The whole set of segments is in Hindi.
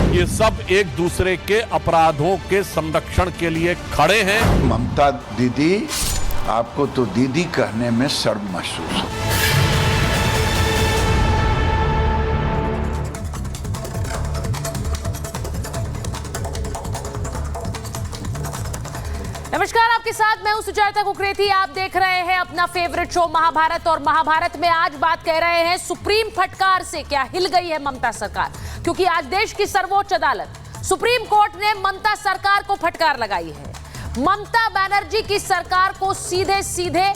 ये सब एक दूसरे के अपराधों के संरक्षण के लिए खड़े हैं। ममता दीदी, आपको तो दीदी कहने में शर्म महसूस हो। नमस्कार, आपके साथ मैं हूं सुजाता कुकरेती। आप देख रहे हैं अपना फेवरेट शो महाभारत। और महाभारत में आज बात कह रहे हैं सुप्रीम फटकार से क्या हिल गई है ममता सरकार, क्योंकि आज देश की सर्वोच्च अदालत सुप्रीम कोर्ट ने ममता सरकार को फटकार लगाई है। ममता बनर्जी की सरकार को सीधे सीधे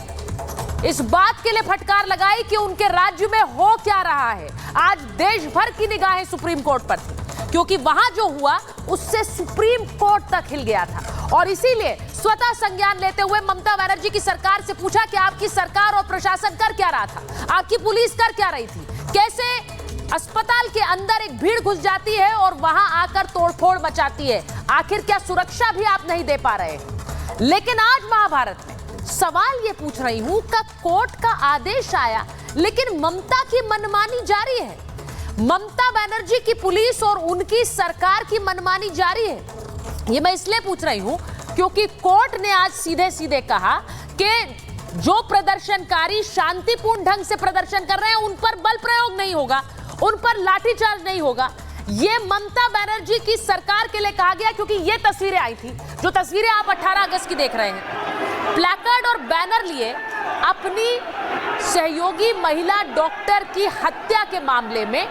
इस बात के लिए फटकार लगाई कि उनके राज्य में हो क्या रहा है। आज देश भर की निगाहें सुप्रीम कोर्ट पर थी, क्योंकि वहां जो हुआ उससे सुप्रीम कोर्ट तक हिल गया था। और इसीलिए स्वतः संज्ञान लेते हुए ममता बनर्जी की सरकार से पूछा कि आपकी सरकार और प्रशासन कर क्या रहा था, आपकी पुलिस कर क्या रही थी, कैसे अस्पताल के अंदर एक भीड़ घुस जाती है और वहां आकर तोड़फोड़ मचाती है, आखिर क्या सुरक्षा भी आप नहीं दे पा रहे हैं। लेकिन आज महाभारत में सवाल ये पूछ रही हूं कि कोर्ट का आदेश आया लेकिन ममता की मनमानी जारी है। ममता बनर्जी की पुलिस और उनकी सरकार की मनमानी जारी है। ये मैं इसलिए पूछ रही हूं क्योंकि कोर्ट ने आज सीधे सीधे कहा कि जो प्रदर्शनकारी शांतिपूर्ण ढंग से प्रदर्शन कर रहे हैं उन पर बल प्रयोग नहीं होगा, उन पर लाठीचार्ज नहीं होगा। ये ममता बनर्जी की सरकार के लिए कहा गया, क्योंकि ये तस्वीरें आई थी, जो तस्वीरें आप 18 अगस्त की देख रहे हैं। प्लैकार्ड और बैनर लिए अपनी सहयोगी महिला डॉक्टर की हत्या के मामले में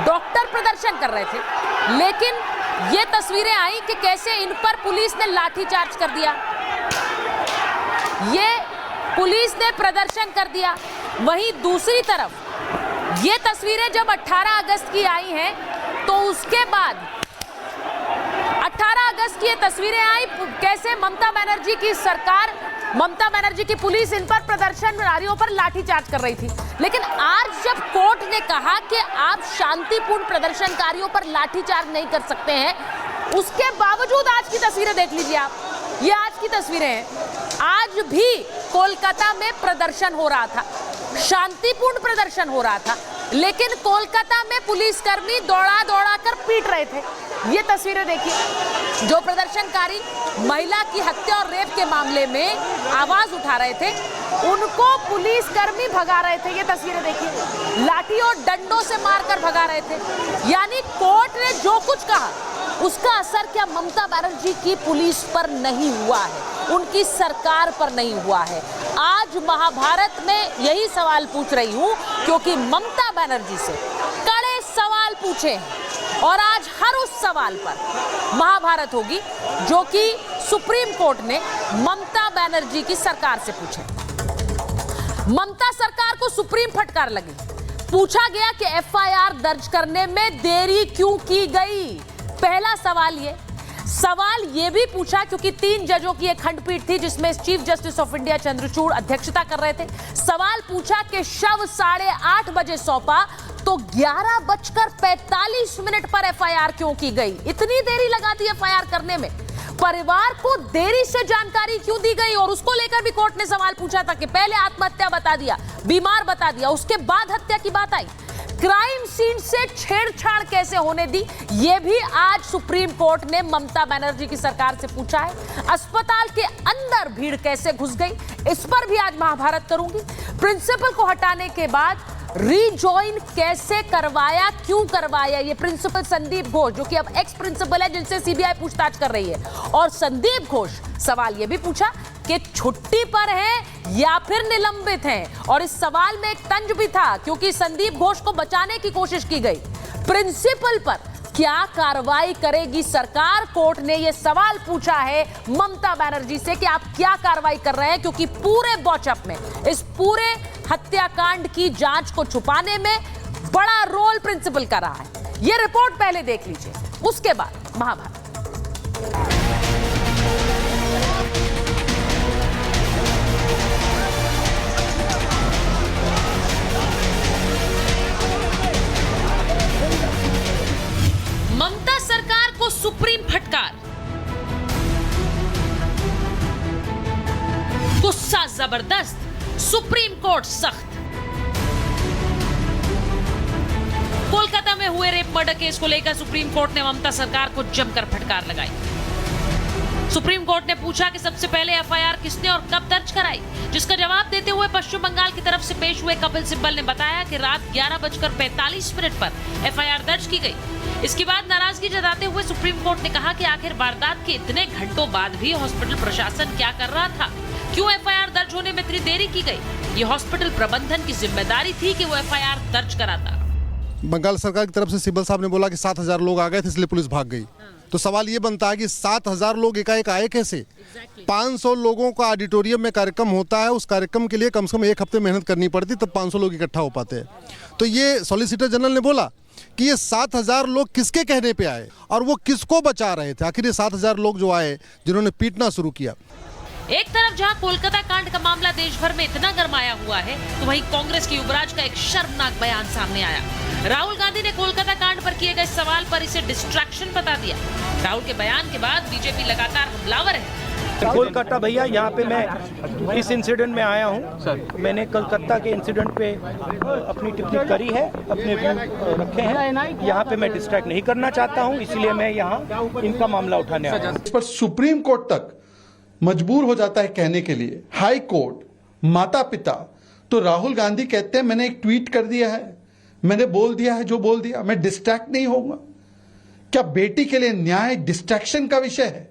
डॉक्टर प्रदर्शन कर रहे थे, लेकिन ये तस्वीरें आई कि कैसे इन पर पुलिस ने लाठीचार्ज कर दिया, ये पुलिस ने प्रदर्शन कर दिया। वहीं दूसरी तरफ ये तस्वीरें जब 18 अगस्त की आई हैं, तो उसके बाद 18 अगस्त की ये तस्वीरें आई कैसे ममता बनर्जी की सरकार, ममता बनर्जी की पुलिस इन पर प्रदर्शनकारियों पर लाठीचार्ज कर रही थी। लेकिन आज जब कोर्ट ने कहा कि आप शांतिपूर्ण प्रदर्शनकारियों पर लाठीचार्ज नहीं कर सकते हैं, उसके बावजूद आज की तस्वीरें देख लीजिए आप, ये आज की तस्वीरें हैं। आज भी कोलकाता में प्रदर्शन हो रहा था, शांतिपूर्ण प्रदर्शन हो रहा था, लेकिन कोलकाता में पुलिसकर्मी दौड़ा दौड़ा कर पीट रहे थे। ये तस्वीरें देखिए, जो प्रदर्शनकारी महिला की हत्या और रेप के मामले में आवाज उठा रहे थे उनको पुलिसकर्मी भगा रहे थे। ये तस्वीरें देखिए, लाठी और डंडों से मारकर भगा रहे थे। यानी कोर्ट ने जो कुछ कहा उसका असर क्या ममता बनर्जी की पुलिस पर नहीं हुआ है, उनकी सरकार पर नहीं हुआ है। आज महाभारत में यही सवाल पूछ रही हूं, क्योंकि ममता बनर्जी से कड़े सवाल पूछे हैं और आज हर उस सवाल पर महाभारत होगी जो कि सुप्रीम कोर्ट ने ममता बनर्जी की सरकार से पूछे। ममता सरकार को सुप्रीम फटकार लगी। पूछा गया कि एफआईआर दर्ज करने में देरी क्यों की गई। पहला सवाल ये भी पूछा, क्योंकि 3 जजों की एक खंडपीठ थी जिसमें chief justice of India Chandrachud अध्यक्षता कर रहे थे। सवाल पूछा कि शव 8:30 बजे सौंपा तो 11:45 पर एफआईआर क्यों की गई, इतनी देरी लगा दी एफआईआर करने में। परिवार को देरी से जानकारी क्यों दी गई, और उसको लेकर भी कोर्ट ने सवाल पूछा था कि पहले आत्महत्या बता दिया, बीमार बता दिया, उसके बाद हत्या की बात आई। क्राइम सीन से छेड़छाड़ कैसे होने दी, यह भी आज सुप्रीम कोर्ट ने ममता बनर्जी की सरकार से पूछा है। अस्पताल के अंदर भीड़ कैसे घुस गई, इस पर भी आज महाभारत करूंगी। प्रिंसिपल को हटाने के बाद रीजॉइन कैसे करवाया, क्यों करवाया, ये प्रिंसिपल संदीप घोष, जो कि अब एक्स प्रिंसिपल है, जिनसे सीबीआई पूछताछ कर रही है। और संदीप घोष सवाल ये भी पूछा कि छुट्टी पर हैं या फिर निलंबित हैं, और इस सवाल में एक तंज भी था, क्योंकि संदीप घोष को बचाने की कोशिश की गई। प्रिंसिपल पर क्या कार्रवाई करेगी सरकार, कोर्ट ने यह सवाल पूछा है ममता बनर्जी से कि आप क्या कार्रवाई कर रहे हैं, क्योंकि पूरे बॉचअप में, इस पूरे हत्याकांड की जांच को छुपाने में बड़ा रोल प्रिंसिपल का रहा है। यह रिपोर्ट पहले देख लीजिए, उसके बाद महाभारत। ममता सरकार को सुप्रीम फटकार, गुस्सा जबरदस्त, सुप्रीम कोर्ट सख्त। कोलकाता में हुए रेप मर्डर केस को लेकर सुप्रीम कोर्ट ने ममता सरकार को जमकर फटकार लगाई। सुप्रीम कोर्ट ने पूछा कि सबसे पहले एफआईआर किसने और कब दर्ज कराई, जिसका जवाब देते हुए पश्चिम बंगाल की तरफ से पेश हुए कपिल सिब्बल ने बताया कि रात 11:45 पर एफआईआर दर्ज की गई। इसके बाद नाराजगी जताते हुए सुप्रीम कोर्ट ने कहा कि आखिर वारदात के इतने घंटों बाद भी हॉस्पिटल प्रशासन क्या कर रहा था, क्यों एफआईआर दर्ज होने में इतनी देरी की गई। ये हॉस्पिटल प्रबंधन की जिम्मेदारी थी कि वो एफआईआर दर्ज कराता। बंगाल सरकार की तरफ से सिब्बल साहब ने बोला कि 7,000 लोग आ गए थे इसलिए पुलिस भाग गई। तो सवाल ये बनता है कि 7,000 लोग एकाएक आए कैसे? 500 लोगों का ऑडिटोरियम में कार्यक्रम होता है, उस कार्यक्रम के लिए कम से कम 1 हफ्ते मेहनत करनी पड़ती तब 500 लोग इकट्ठा हो पाते हैं। तो ये सॉलिसिटर जनरल ने बोला कि ये 7,000 लोग किसके कहने पे आए और वो किसको बचा रहे थे। आखिर ये 7,000 लोग जो आए जिन्होंने पीटना शुरू किया। एक तरफ जहां कोलकाता कांड का मामला देश भर में इतना गरमाया हुआ है, तो वहीं कांग्रेस के युवराज का एक शर्मनाक बयान सामने आया। राहुल गांधी ने कोलकाता कांड पर किए गए सवाल पर इसे डिस्ट्रैक्शन बता दिया। राहुल के बयान के बाद बीजेपी लगातार हमलावर है। कोलकाता भैया, यहाँ पे मैं इस इंसिडेंट में आया हूँ। मैंने कलकत्ता के इंसिडेंट पे अपनी टिप्पणी करी है, अपने व्यू रखे हैं। यहाँ पे मैं डिस्ट्रैक्ट नहीं करना चाहता हूँ, इसलिए मैं यहाँ इनका मामला उठाने आया हूँ। इस पर सुप्रीम कोर्ट तक मजबूर हो जाता है कहने के लिए, हाई कोर्ट, माता पिता। तो राहुल गांधी कहते हैं मैंने एक ट्वीट कर दिया है, मैंने बोल दिया है जो बोल दिया, मैं डिस्ट्रैक्ट नहीं होऊंगा। क्या बेटी के लिए न्याय डिस्ट्रैक्शन का विषय है?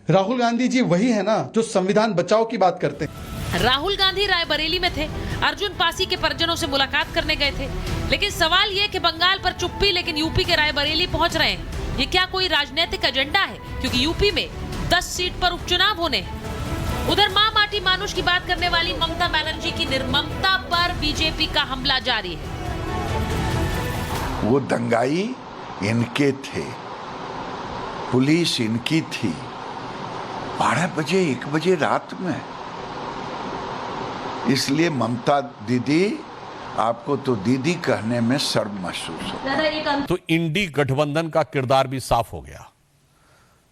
राहुल गांधी जी वही है ना जो संविधान बचाओ की बात करते हैं। राहुल गांधी रायबरेली में थे, अर्जुन पासी के परिजनों से मुलाकात करने गए थे। लेकिन सवाल ये कि बंगाल पर चुप्पी, लेकिन यूपी के रायबरेली पहुंच रहे हैं। ये क्या कोई राजनीतिक एजेंडा है? क्योंकि यूपी में 10 सीट पर उपचुनाव होने हैं। उधर मां माटी मानुष की बात करने वाली ममता बनर्जी की निर्ममता पर बीजेपी का हमला जारी है। वो दंगाई इनके थे, पुलिस इनकी थी। 12 बजे 1 बजे रात में। इसलिए ममता दीदी, आपको तो दीदी कहने में शर्म महसूस हो। तो इंडी गठबंधन का किरदार भी साफ हो गया।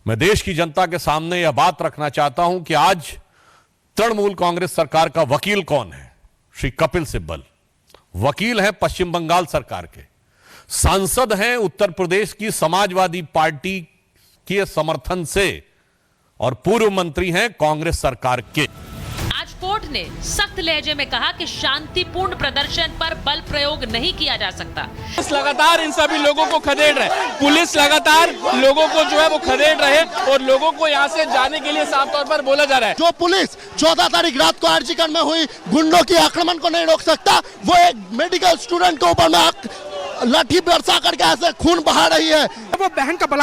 मैं देश की जनता के सामने यह बात रखना चाहता हूं कि आज तृणमूल कांग्रेस सरकार का वकील कौन है? श्री कपिल सिब्बल वकील हैं पश्चिम बंगाल सरकार के, सांसद हैं उत्तर प्रदेश की समाजवादी पार्टी के समर्थन से और पूर्व मंत्री हैं कांग्रेस सरकार के। आज कोर्ट ने सख्त लहजे में कहा कि शांतिपूर्ण प्रदर्शन पर बल प्रयोग नहीं किया जा सकता। पुलिस लगातार इन सभी लोगों को खदेड़ रहे, पुलिस लगातार लोगों को जो है वो खदेड़ रहे और लोगों को यहाँ से जाने के लिए साफ तौर पर बोला जा रहा है। जो पुलिस 14 तारीख रात को आरजीकर में हुई गुंडों की आक्रमण को नहीं रोक सकता, वो एक मेडिकल स्टूडेंट के ऊपर में लाठी बरसा करके ऐसे खून बहा रही है। वो बहन का